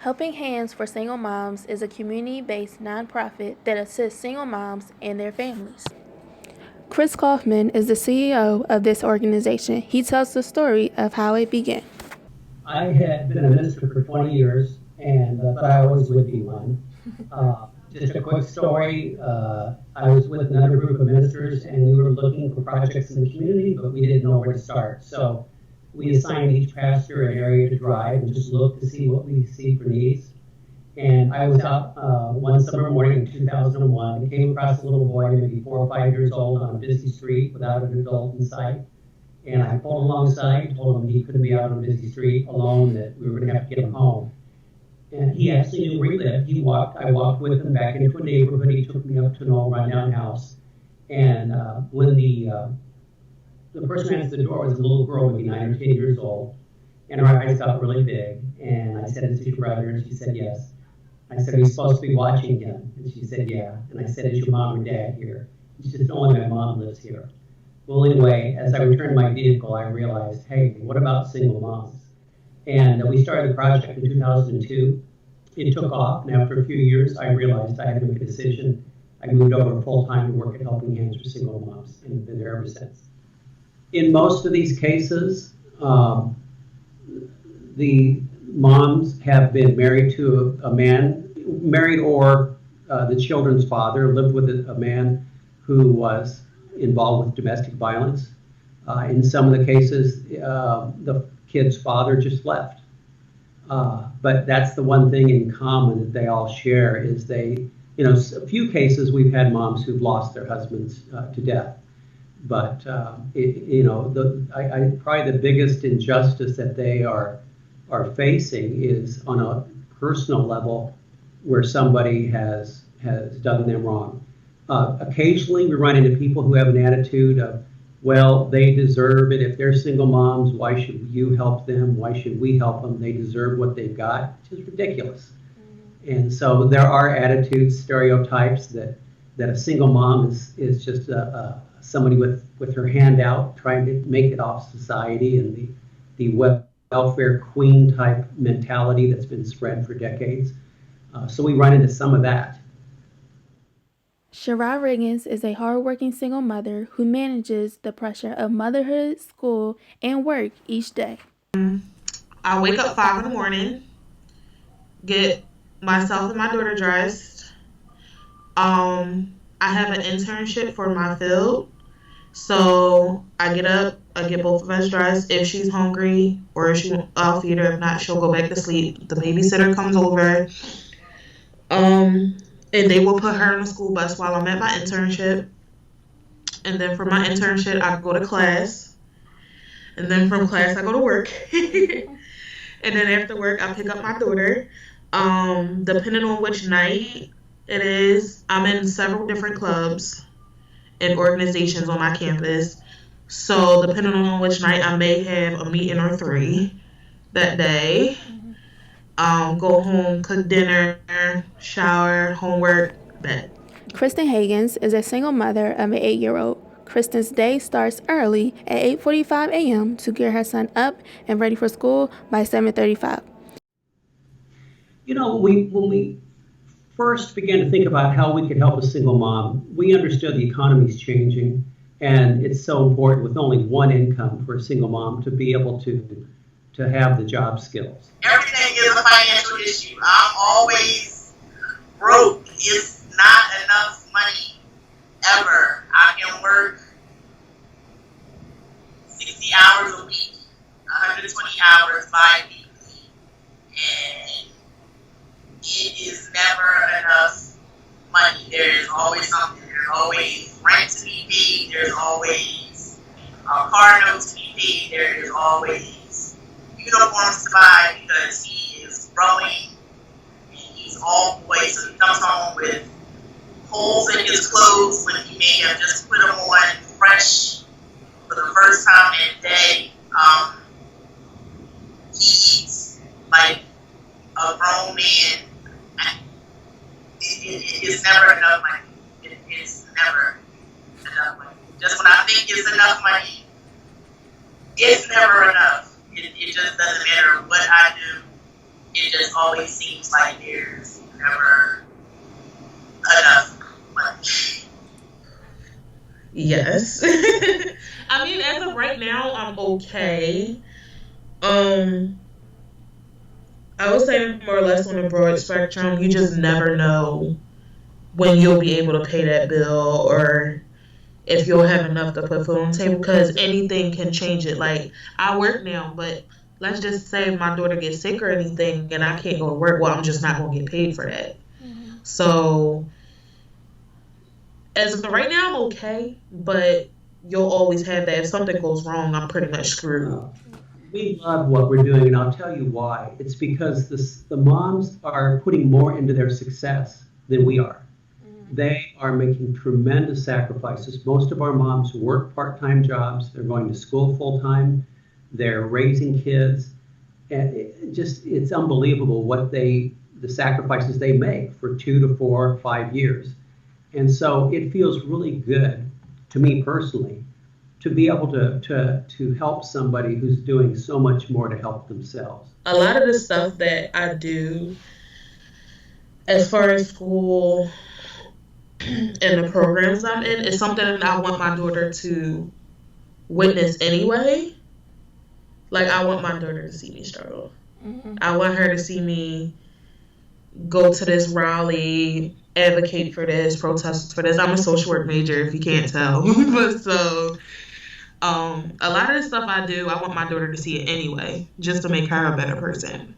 Helping Hands for Single Moms is a community-based nonprofit that assists single moms and their families. Chris Kaufman is the CEO of this organization. He tells the story of how it began. I had been a minister for 20 years and thought I always would be one. Just a quick story, I was with another group of ministers and we were looking for projects in the community, but we didn't know where to start. So we assigned each pastor an area to drive and just look to see what we see for needs. And I was out one summer morning in 2001 and came across a little boy, maybe 4 or 5 years old, on a busy street without an adult in sight. And I pulled alongside, told him he couldn't be out on a busy street alone, that we were going to have to get him home. And he actually knew where he lived. I walked with him back into a neighborhood. He took me up to an old rundown house. And when the person answered the door was a little girl, maybe 9 or 10 years old, and her eyes got really big. And I said, "Is it your brother?" And she said, "Yes." I said, "Are you supposed to be watching him?" And she said, "Yeah." And I said, "Is your mom or dad here?" And she said, "Only my mom lives here." Well, anyway, as I returned to my vehicle, I realized, hey, what about single moms? And we started the project in 2002. It took off, and after a few years, I realized I had to make a decision. I moved over full-time to work at Helping Hands for Single Moms, and have been there ever since. In most of these cases, the moms have been married to a man, married or the children's father, lived with a man who was involved with domestic violence. In some of the cases, the kid's father just left. But that's the one thing in common that they all share is a few cases we've had moms who've lost their husbands to death. But probably the biggest injustice that they are facing is on a personal level where somebody has done them wrong. Occasionally we run into people who have an attitude of, well, they deserve it. If they're single moms, why should you help them? Why should we help them? They deserve what they've got, which is ridiculous. Mm-hmm. And so there are attitudes, stereotypes that a single mom is just somebody with her hand out trying to make it off society, and the welfare queen type mentality that's been spread for decades. So we run into some of that. Shara Riggins is a hardworking single mother who manages the pressure of motherhood, school, and work each day. I wake up 5 in the morning, get myself and my daughter dressed. I have an internship for my field, so I get up, I get both of us dressed. If she's hungry or I'll feed her. If not, she'll go back to sleep. The babysitter comes over. And they will put her on the school bus while I'm at my internship. And then from my internship, I go to class. And then from class, I go to work. And then after work, I pick up my daughter. Depending on which night it is, I'm in several different clubs and organizations on my campus. So depending on which night, I may have a meeting or 3 that day. Go home, cook dinner, shower, homework, bed. Kristen Higgins is a single mother of an 8-year-old. Kristen's day starts early at 8:45 a.m. to get her son up and ready for school by 7:35. When we first began to think about how we could help a single mom, we understood the economy is changing, and it's so important with only one income for a single mom to be able to have the job skills. Everything is a financial issue. I'm always broke. It's not enough money ever. I can work 60 hours a week, 120 hours bi-weekly, and it is never enough money. There is always something. There's always rent to be paid. There's always a car note to be paid. There is always uniforms to buy because he is growing and he's all boy, so he comes home with holes in his clothes when he may have just put them on fresh for the first time in a day. He eats like a grown man. It's never enough money. It's never enough money. Just when I think it's enough money, it's never enough. It just doesn't matter what I do. it just always seems like there's never enough money. Yes. I mean, as of right now, I'm okay. I would say more or less on a broad spectrum. You just never know when you'll be able to pay that bill or if you'll have enough to put food on the table, because anything can change it. Like, I work now, but let's just say my daughter gets sick or anything and I can't go to work. Well, I'm just not going to get paid for that. So, as of right now, I'm okay, but you'll always have that. If something goes wrong, I'm pretty much screwed. We love what we're doing, and I'll tell you why. It's because the moms are putting more into their success than we are. They are making tremendous sacrifices. Most of our moms work part-time jobs. They're going to school full-time. They're raising kids. And it's unbelievable what the sacrifices they make for 2 to 4, 5 years. And so it feels really good to me personally to be able to help somebody who's doing so much more to help themselves. A lot of the stuff that I do as far as school and the programs I'm in is something that I want my daughter to witness anyway. Like, I want my daughter to see me struggle. I want her to see me go to this rally, advocate for this, protest for this. I'm a social work major, if you can't tell. But so, a lot of the stuff I do, I want my daughter to see it anyway, just to make her a better person.